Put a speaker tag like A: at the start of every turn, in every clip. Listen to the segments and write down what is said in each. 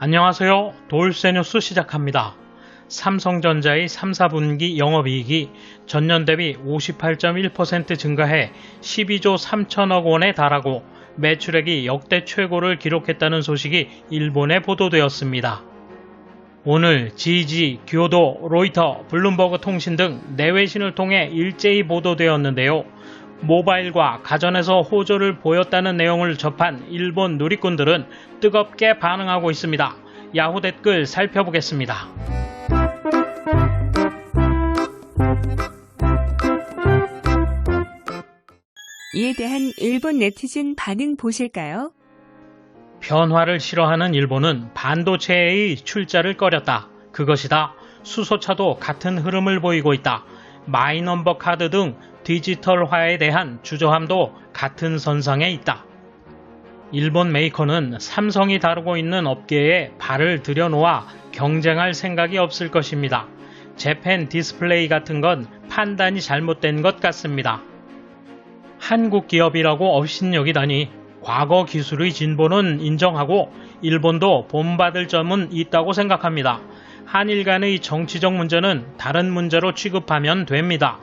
A: 안녕하세요. 도울세 뉴스 시작합니다. 삼성전자의 3, 4분기 영업이익이 전년 대비 58.1% 증가해 12조 3천억 원에 달하고 매출액이 역대 최고를 기록했다는 소식이 일본에 보도되었습니다. 오늘 지지, 교도, 로이터, 블룸버그 통신 등 내외신을 통해 일제히 보도되었는데요. 모바일과 가전에서 호조를 보였다는 내용을 접한 일본 누리꾼들은 뜨겁게 반응하고 있습니다. 야후 댓글 살펴보겠습니다.
B: 이에 대한 일본 네티즌 반응 보실까요?
A: 변화를 싫어하는 일본은 반도체의 출자를 꺼렸다. 그것이다. 수소차도 같은 흐름을 보이고 있다. 마이넘버 카드 등 디지털화에 대한 주저함도 같은 선상에 있다. 일본 메이커는 삼성이 다루고 있는 업계에 발을 들여놓아 경쟁할 생각이 없을 것입니다. 재팬 디스플레이 같은 건 판단이 잘못된 것 같습니다. 한국 기업이라고 업신여기다니 과거 기술의 진보는 인정하고 일본도 본받을 점은 있다고 생각합니다. 한일 간의 정치적 문제는 다른 문제로 취급하면 됩니다.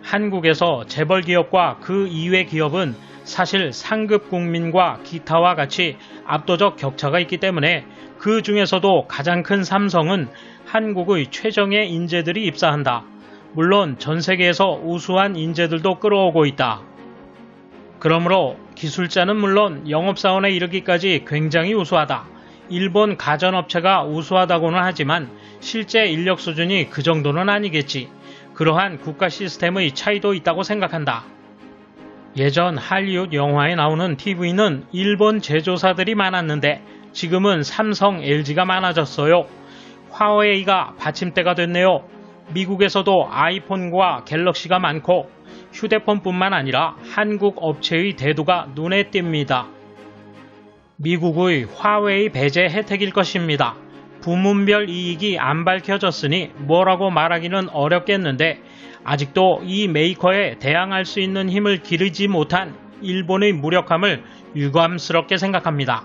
A: 한국에서 재벌 기업과 그 이외 기업은 사실 상급 국민과 기타와 같이 압도적 격차가 있기 때문에 그 중에서도 가장 큰 삼성은 한국의 최정예 인재들이 입사한다. 물론 전 세계에서 우수한 인재들도 끌어오고 있다. 그러므로 기술자는 물론 영업사원에 이르기까지 굉장히 우수하다. 일본 가전업체가 우수하다고는 하지만 실제 인력 수준이 그 정도는 아니겠지. 그러한 국가 시스템의 차이도 있다고 생각한다. 예전 할리우드 영화에 나오는 TV는 일본 제조사들이 많았는데 지금은 삼성, LG가 많아졌어요. 화웨이가 받침대가 됐네요. 미국에서도 아이폰과 갤럭시가 많고 휴대폰뿐만 아니라 한국 업체의 대두가 눈에 띕니다. 미국의 화웨이 배제 혜택일 것입니다. 부문별 이익이 안 밝혀졌으니 뭐라고 말하기는 어렵겠는데 아직도 이 메이커에 대항할 수 있는 힘을 기르지 못한 일본의 무력함을 유감스럽게 생각합니다.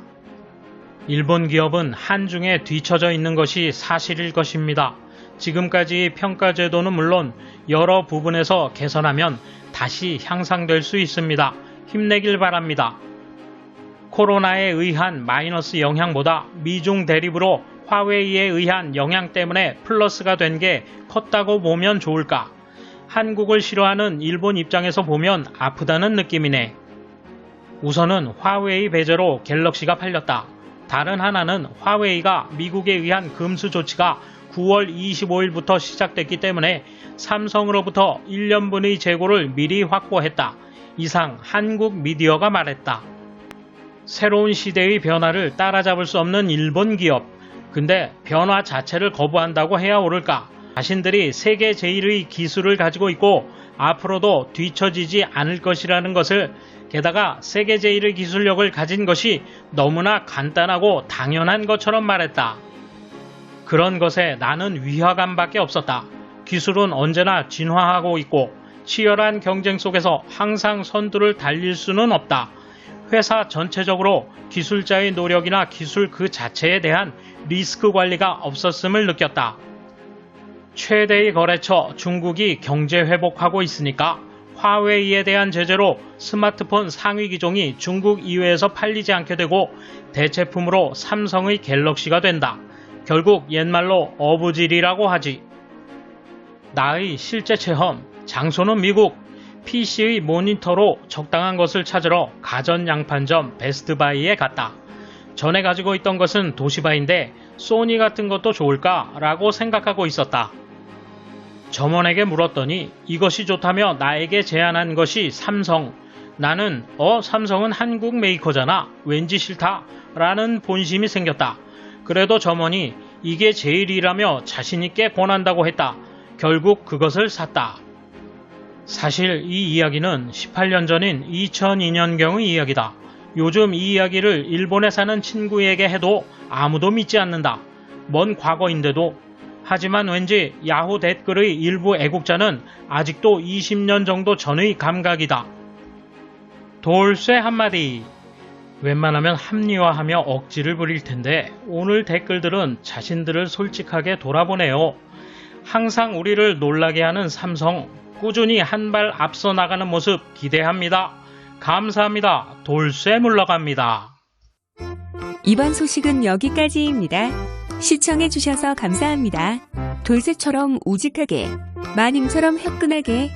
A: 일본 기업은 한중에 뒤처져 있는 것이 사실일 것입니다. 지금까지 평가 제도는 물론 여러 부분에서 개선하면 다시 향상될 수 있습니다. 힘내길 바랍니다. 코로나에 의한 마이너스 영향보다 미중 대립으로 화웨이에 의한 영향 때문에 플러스가 된 게 컸다고 보면 좋을까? 한국을 싫어하는 일본 입장에서 보면 아프다는 느낌이네. 우선은 화웨이 배제로 갤럭시가 팔렸다. 다른 하나는 화웨이가 미국에 의한 금수 조치가 9월 25일부터 시작됐기 때문에 삼성으로부터 1년분의 재고를 미리 확보했다. 이상 한국 미디어가 말했다. 새로운 시대의 변화를 따라잡을 수 없는 일본 기업. 근데 변화 자체를 거부한다고 해야 옳을까? 자신들이 세계 제1의 기술을 가지고 있고 앞으로도 뒤처지지 않을 것이라는 것을, 게다가 세계 제1의 기술력을 가진 것이 너무나 간단하고 당연한 것처럼 말했다. 그런 것에 나는 위화감밖에 없었다. 기술은 언제나 진화하고 있고 치열한 경쟁 속에서 항상 선두를 달릴 수는 없다. 회사 전체적으로 기술자의 노력이나 기술 그 자체에 대한 리스크 관리가 없었음을 느꼈다. 최대의 거래처 중국이 경제 회복하고 있으니까 화웨이에 대한 제재로 스마트폰 상위 기종이 중국 이외에서 팔리지 않게 되고 대체품으로 삼성의 갤럭시가 된다. 결국 옛말로 어부질이라고 하지. 나의 실제 체험, 장소는 미국. PC의 모니터로 적당한 것을 찾으러 가전 양판점 베스트바이에 갔다. 전에 가지고 있던 것은 도시바인데 소니 같은 것도 좋을까? 라고 생각하고 있었다. 점원에게 물었더니 이것이 좋다며 나에게 제안한 것이 삼성. 나는 삼성은 한국 메이커잖아. 왠지 싫다. 라는 본심이 생겼다. 그래도 점원이 이게 제일이라며 자신있게 권한다고 했다. 결국 그것을 샀다. 사실 이 이야기는 18년 전인 2002년경의 이야기다. 요즘 이 이야기를 일본에 사는 친구에게 해도 아무도 믿지 않는다. 먼 과거인데도. 하지만 왠지 야후 댓글의 일부 애국자는 아직도 20년 정도 전의 감각이다. 돌쇠 한마디. 웬만하면 합리화하며 억지를 부릴 텐데 오늘 댓글들은 자신들을 솔직하게 돌아보네요. 항상 우리를 놀라게 하는 삼성, 꾸준히 한 발 앞서 나가는 모습 기대합니다. 감사합니다. 돌쇠 물러갑니다.
B: 이번 소식은 여기까지입니다. 시청해주셔서 감사합니다. 돌쇠처럼 우직하게, 마님처럼 화끈하게